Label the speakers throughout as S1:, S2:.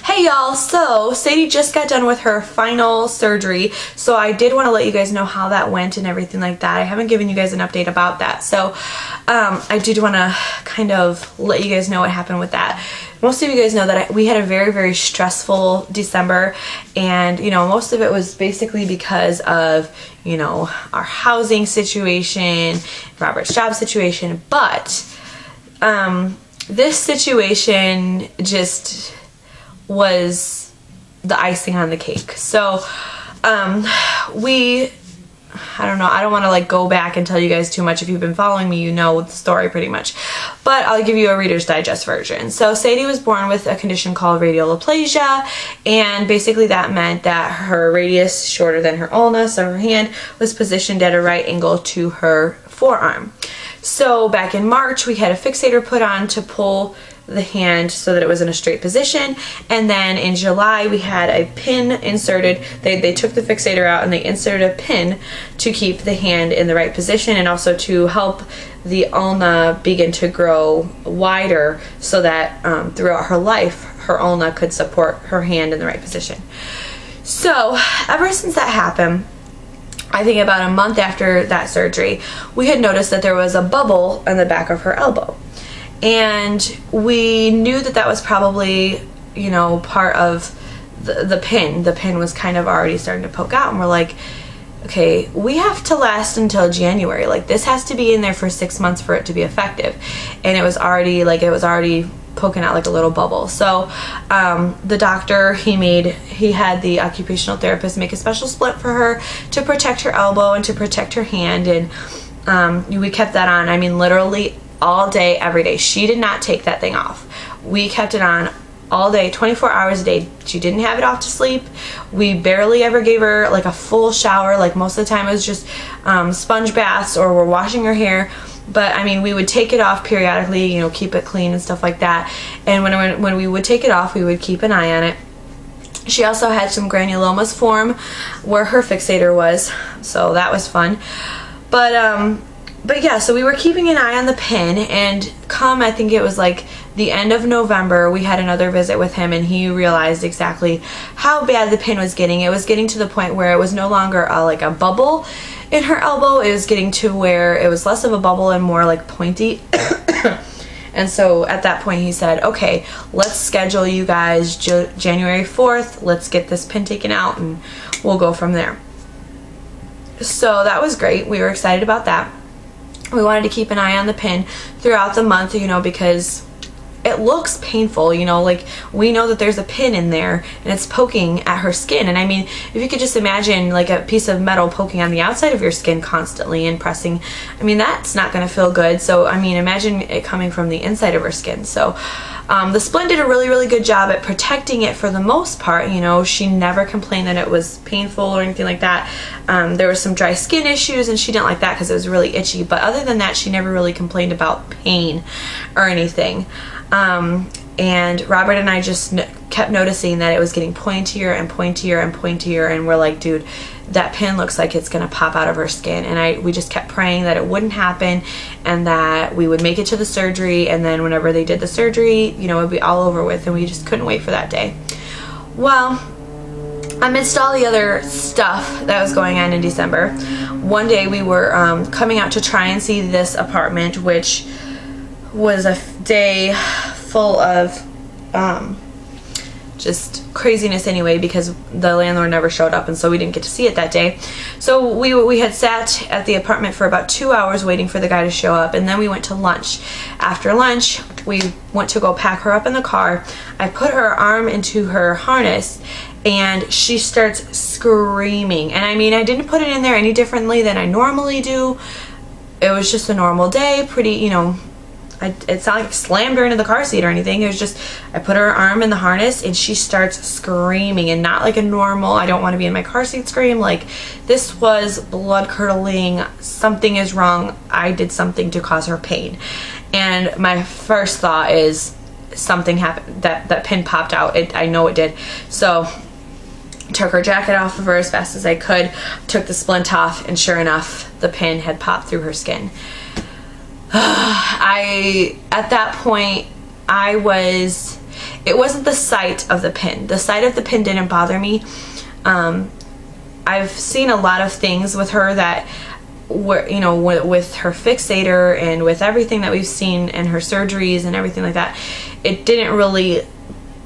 S1: Hey y'all, so Sadie just got done with her final surgery, so I did want to let you guys know how that went and everything like that. I haven't given you guys an update about that, so I did want to kind of let you guys know what happened with that. Most of you guys know that we had a very, very stressful December, and you know, most of it was basically because of, you know, our housing situation, Robert's job situation, but this situation just was the icing on the cake. So I don't know, I don't want to like go back and tell you guys too much. If you've been following me, you know the story pretty much, but I'll give you a Reader's Digest version. So Sadie was born with a condition called radial aplasia, and basically that meant that her radius, shorter than her ulna, so her hand, was positioned at a right angle to her forearm. So back in March, we had a fixator put on to pull the hand so that it was in a straight position, and then in July we had a pin inserted. They took the fixator out and they inserted a pin to keep the hand in the right position, and also to help the ulna begin to grow wider so that throughout her life her ulna could support her hand in the right position. So ever since that happened, I think about a month after that surgery, we had noticed that there was a bubble on the back of her elbow. And we knew that that was probably, you know, part of the pin. The pin was kind of already starting to poke out, and we're like, okay, we have to last until January. Like, this has to be in there for 6 months for it to be effective. And it was already poking out like a little bubble. So the doctor, he had the occupational therapist make a special splint for her to protect her elbow and to protect her hand, and we kept that on, I mean, literally all day, every day. She did not take that thing off. We kept it on all day, 24 hours a day. She didn't have it off to sleep. We barely ever gave her like a full shower. Like, most of the time it was just sponge baths, or we're washing her hair. But I mean, we would take it off periodically, you know, keep it clean and stuff like that. And when we would take it off, we would keep an eye on it. She also had some granulomas form where her fixator was, so that was fun. But yeah, so we were keeping an eye on the pin, and I think it was like the end of November, we had another visit with him, and he realized exactly how bad the pin was getting. It was getting to the point where it was no longer like a bubble in her elbow. It was getting to where it was less of a bubble and more like pointy. And so at that point he said, okay, let's schedule you guys January 4th. Let's get this pin taken out and we'll go from there. So that was great. We were excited about that. We wanted to keep an eye on the pin throughout the month, you know, because it looks painful, you know, like we know that there's a pin in there and it's poking at her skin. And I mean, if you could just imagine like a piece of metal poking on the outside of your skin constantly and pressing, I mean, that's not going to feel good. So I mean, imagine it coming from the inside of her skin. So the splint did a really, really good job at protecting it for the most part. You know, she never complained that it was painful or anything like that. There was some dry skin issues, and she didn't like that because it was really itchy. But other than that, she never really complained about pain or anything. And Robert and I just kept noticing that it was getting pointier and pointier and pointier, and we're like, dude, that pin looks like it's gonna pop out of her skin. And we just kept praying that it wouldn't happen and that we would make it to the surgery, and then whenever they did the surgery, you know, it would be all over with, and we just couldn't wait for that day. Well, amidst all the other stuff that was going on in December, one day we were coming out to try and see this apartment, which was a day full of just craziness anyway, because the landlord never showed up, and so we didn't get to see it that day. So we had sat at the apartment for about 2 hours waiting for the guy to show up, and then we went to lunch. After lunch, we went to go pack her up in the car. I put her arm into her harness, and she starts screaming. And I mean, I didn't put it in there any differently than I normally do. It was just a normal day, pretty, you know, it's not like I slammed her into the car seat or anything. It was just, I put her arm in the harness and she starts screaming, and not like a normal, I don't want to be in my car seat scream. Like, this was blood curdling. Something is wrong. I did something to cause her pain. And my first thought is something happened, that pin popped out. I know it did. So took her jacket off of her as fast as I could, took the splint off, and sure enough, the pin had popped through her skin. At that point, I was it wasn't the sight of the pin. The sight of the pin didn't bother me. I've seen a lot of things with her that were, you know, with her fixator and with everything that we've seen and her surgeries and everything like that, it didn't really,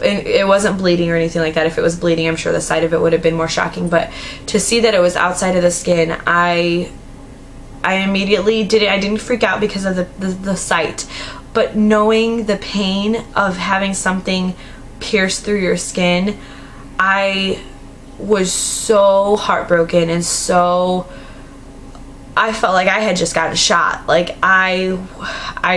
S1: it wasn't bleeding or anything like that. If it was bleeding, I'm sure the sight of it would have been more shocking, but to see that it was outside of the skin, I immediately I didn't freak out because of the sight, but knowing the pain of having something pierce through your skin, I was so heartbroken, and so I felt like I had just got a shot. Like I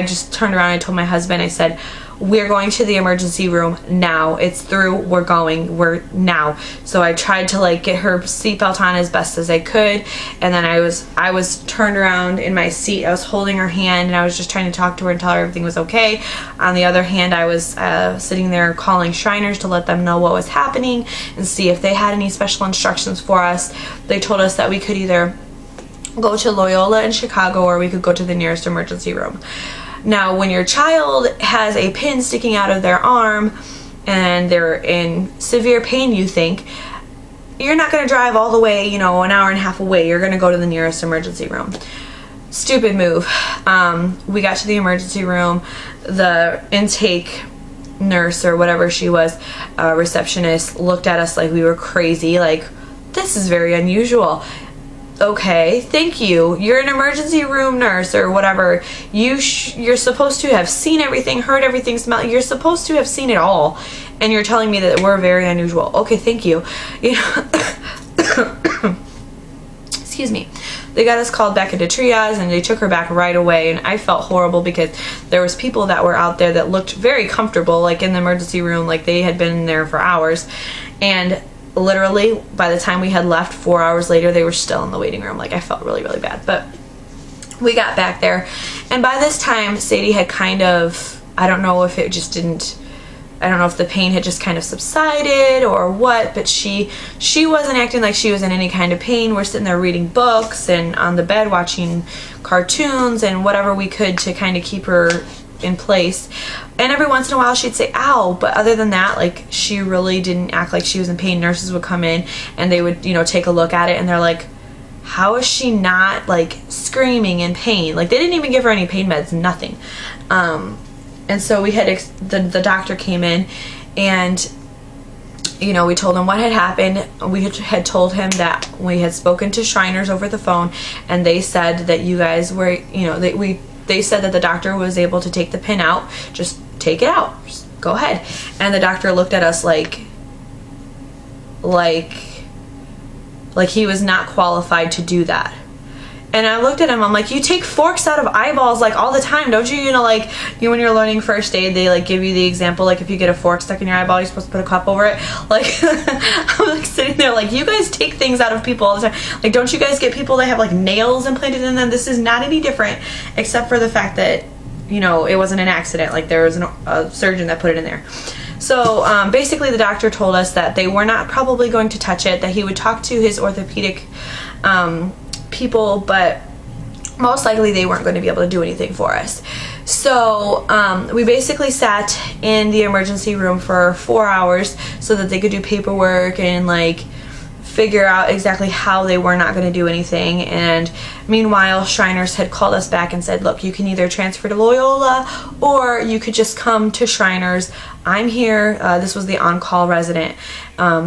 S1: just turned around and told my husband, I said, we're going to the emergency room now. It's through. We're going. We're now. So I tried to like get her seatbelt on as best as I could, and then I was turned around in my seat. I was holding her hand, and I was just trying to talk to her and tell her everything was okay. On the other hand, I was sitting there calling Shriners to let them know what was happening and see if they had any special instructions for us. They told us that we could either go to Loyola in Chicago or we could go to the nearest emergency room. Now, when your child has a pin sticking out of their arm and they're in severe pain, you think, you're not going to drive all the way, you know, an hour and a half away. You're going to go to the nearest emergency room. Stupid move. We got to the emergency room. The intake nurse or whatever she was, receptionist, looked at us like we were crazy. Like, this is very unusual. Okay, thank you. You're an emergency room nurse or whatever. You're supposed to have seen everything, heard everything, smelled. You're supposed to have seen it all, and you're telling me that we're very unusual. Okay, thank you. You know, excuse me. They got us called back into triage, and they took her back right away, and I felt horrible because there was people that were out there that looked very comfortable, like in the emergency room, like they had been there for hours, and literally by the time we had left 4 hours later, they were still in the waiting room. Like, I felt really, really bad. But we got back there, and by this time Sadie had kind of, I don't know if it just didn't, I don't know if the pain had just kind of subsided or what, but she wasn't acting like she was in any kind of pain. We're sitting there reading books and on the bed watching cartoons and whatever we could to kind of keep her in place, and every once in a while she'd say ow, but other than that, like, she really didn't act like she was in pain. Nurses would come in and they would, you know, take a look at it, and they're like, how is she not like screaming in pain? Like, they didn't even give her any pain meds, nothing. And so we had the doctor came in, and you know, we told him what had happened. We had told him that we had spoken to Shriners over the phone, and they said that you guys were, you know, they said that the doctor was able to take the pin out. Just take it out. Just go ahead. And the doctor looked at us like he was not qualified to do that. And I looked at him, I'm like, you take forks out of eyeballs like all the time, don't you? You know, like, you know, when you're learning first aid, they like give you the example, like if you get a fork stuck in your eyeball, you're supposed to put a cup over it. Like, I'm like sitting there like, you guys take things out of people all the time. Like, don't you guys get people that have like nails implanted in them? This is not any different, except for the fact that, you know, it wasn't an accident. Like, there was a surgeon that put it in there. So basically the doctor told us that they were not probably going to touch it, that he would talk to his orthopedic people, but most likely they weren't going to be able to do anything for us. So we basically sat in the emergency room for 4 hours so that they could do paperwork and like figure out exactly how they were not going to do anything. And meanwhile, Shriners had called us back and said, look, you can either transfer to Loyola or you could just come to Shriners. I'm here. This was the on-call resident.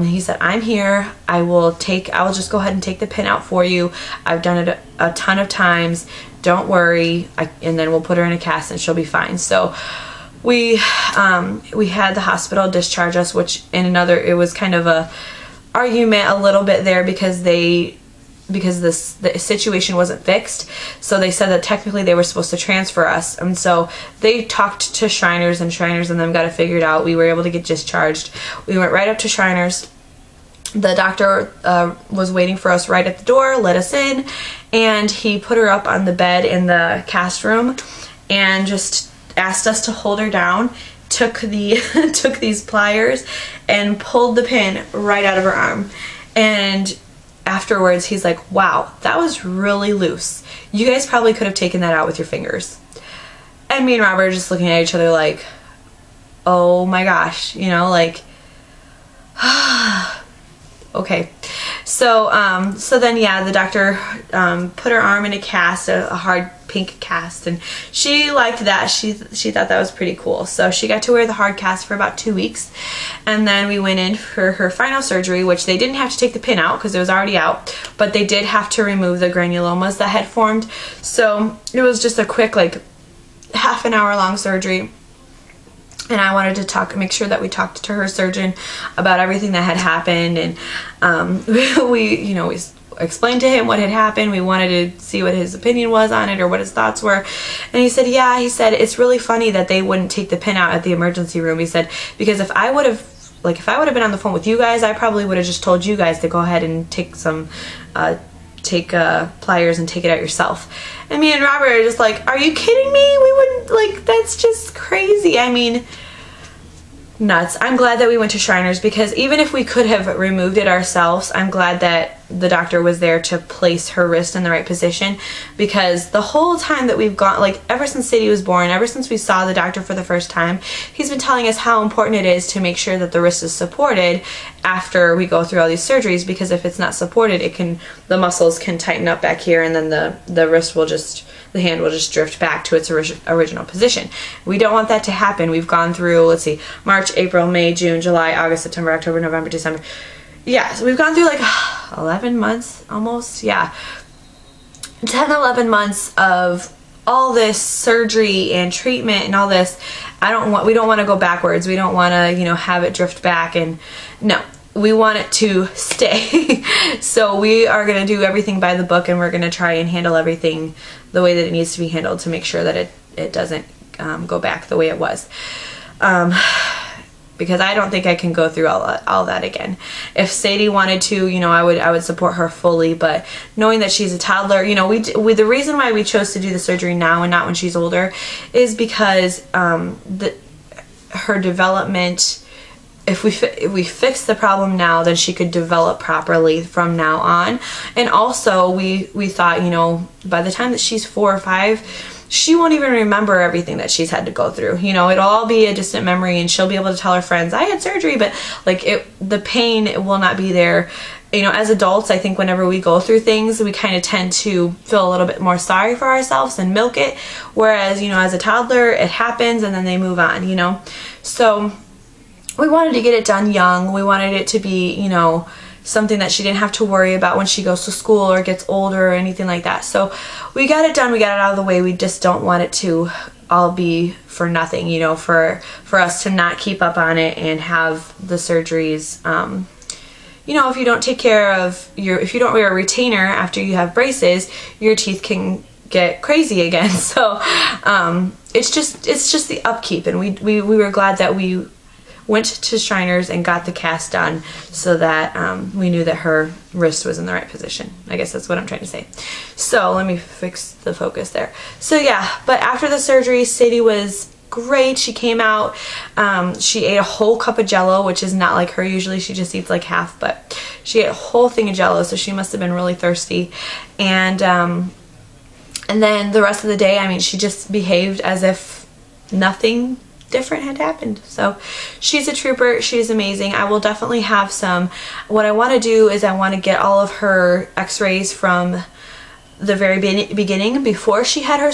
S1: He said, I'm here. I will just go ahead and take the pin out for you. I've done it a ton of times. Don't worry. And then we'll put her in a cast and she'll be fine. So we had the hospital discharge us, which it was kind of a argument a little bit there because the situation wasn't fixed. So they said that technically they were supposed to transfer us, and so they talked to Shriners, and Shriners and them got it figured out. We were able to get discharged. We went right up to Shriners. The doctor was waiting for us right at the door, let us in, and he put her up on the bed in the cast room and just asked us to hold her down. Took these pliers and pulled the pin right out of her arm. And afterwards he's like, wow, that was really loose. You guys probably could have taken that out with your fingers. And me and Robert are just looking at each other like, oh my gosh, you know, like, okay. So then, yeah, the doctor put her arm in a cast, a hard pink cast, and she liked that. She thought that was pretty cool. So she got to wear the hard cast for about 2 weeks, and then we went in for her final surgery, which they didn't have to take the pin out because it was already out, but they did have to remove the granulomas that had formed. So it was just a quick, like, half an hour long surgery. And I wanted to make sure that we talked to her surgeon about everything that had happened, and we explained to him what had happened. We wanted to see what his opinion was on it, or what his thoughts were. And he said, yeah, he said, it's really funny that they wouldn't take the pin out at the emergency room. He said, because if I would have been on the phone with you guys, I probably would have just told you guys to go ahead and take some pliers and take it out yourself. And me and Robert are just like, are you kidding me? We wouldn't, like, that's just crazy. I mean, nuts. I'm glad that we went to Shriners, because even if we could have removed it ourselves, I'm glad that the doctor was there to place her wrist in the right position, because the whole time that we've gone, like, ever since Sadie was born, ever since we saw the doctor for the first time, he's been telling us how important it is to make sure that the wrist is supported after we go through all these surgeries, because if it's not supported, the muscles can tighten up back here, and then the wrist will just, the hand will just drift back to its original position. We don't want that to happen. We've gone through, let's see, March, April, May, June, July, August, September, October, November, December. Yeah, so we've gone through like 11 months almost. Yeah, 10, 11 months of all this surgery and treatment and all this. We don't want to go backwards. We don't want to, have it drift back, and no. We want it to stay. So we are going to do everything by the book, and we're going to try and handle everything the way that it needs to be handled to make sure that it doesn't go back the way it was. Because I don't think I can go through all that again. If Sadie wanted to, I would support her fully, but knowing that she's a toddler, the reason why we chose to do the surgery now and not when she's older is because her development, if we fix the problem now, then she could develop properly from now on. And also we thought, by the time that she's 4 or 5, she won't even remember everything that she's had to go through. It'll all be a distant memory, and she'll be able to tell her friends, I had surgery, but the pain will not be there. As adults, I think whenever we go through things, we kind of tend to feel a little bit more sorry for ourselves and milk it. Whereas, as a toddler, it happens and then they move on, So we wanted to get it done young. We wanted it to be, something that she didn't have to worry about when she goes to school or gets older or anything like that. So we got it done. We got it out of the way. We just don't want it to all be for nothing, for us to not keep up on it and have the surgeries. If you don't take care of if you don't wear a retainer after you have braces, your teeth can get crazy again. So it's just the upkeep, and we were glad that we went to Shriners and got the cast done so that we knew that her wrist was in the right position. I guess that's what I'm trying to say. So let me fix the focus there. So yeah, but after the surgery, Sadie was great. She came out, she ate a whole cup of Jello, which is not like her. Usually she just eats like half, but she ate a whole thing of Jello, so she must have been really thirsty. And then the rest of the day, she just behaved as if nothing different had happened. So she's a trooper. She's amazing. I will definitely have what I want to do is I want to get all of her x-rays from the very beginning, before she had any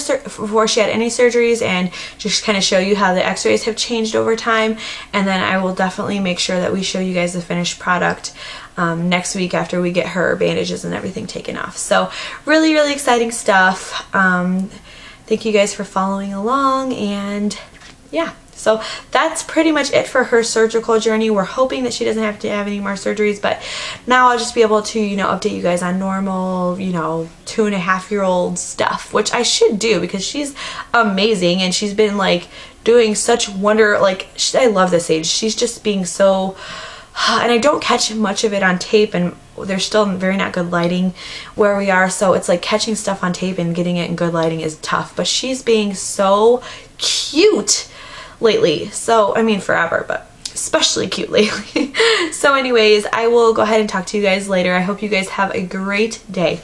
S1: surgeries, and just kind of show you how the x-rays have changed over time. And then I will definitely make sure that we show you guys the finished product next week after we get her bandages and everything taken off. So really, really exciting stuff. Thank you guys for following along, and yeah. So that's pretty much it for her surgical journey. We're hoping that she doesn't have to have any more surgeries, but now I'll just be able to, update you guys on normal, 2.5-year-old stuff, which I should do because she's amazing, and she's been doing such wonder. I love this age. She's just being so, and I don't catch much of it on tape, and there's still very not good lighting where we are, so it's like catching stuff on tape and getting it in good lighting is tough. But she's being so cute lately. So, forever, but especially cute lately. So anyways, I will go ahead and talk to you guys later. I hope you guys have a great day.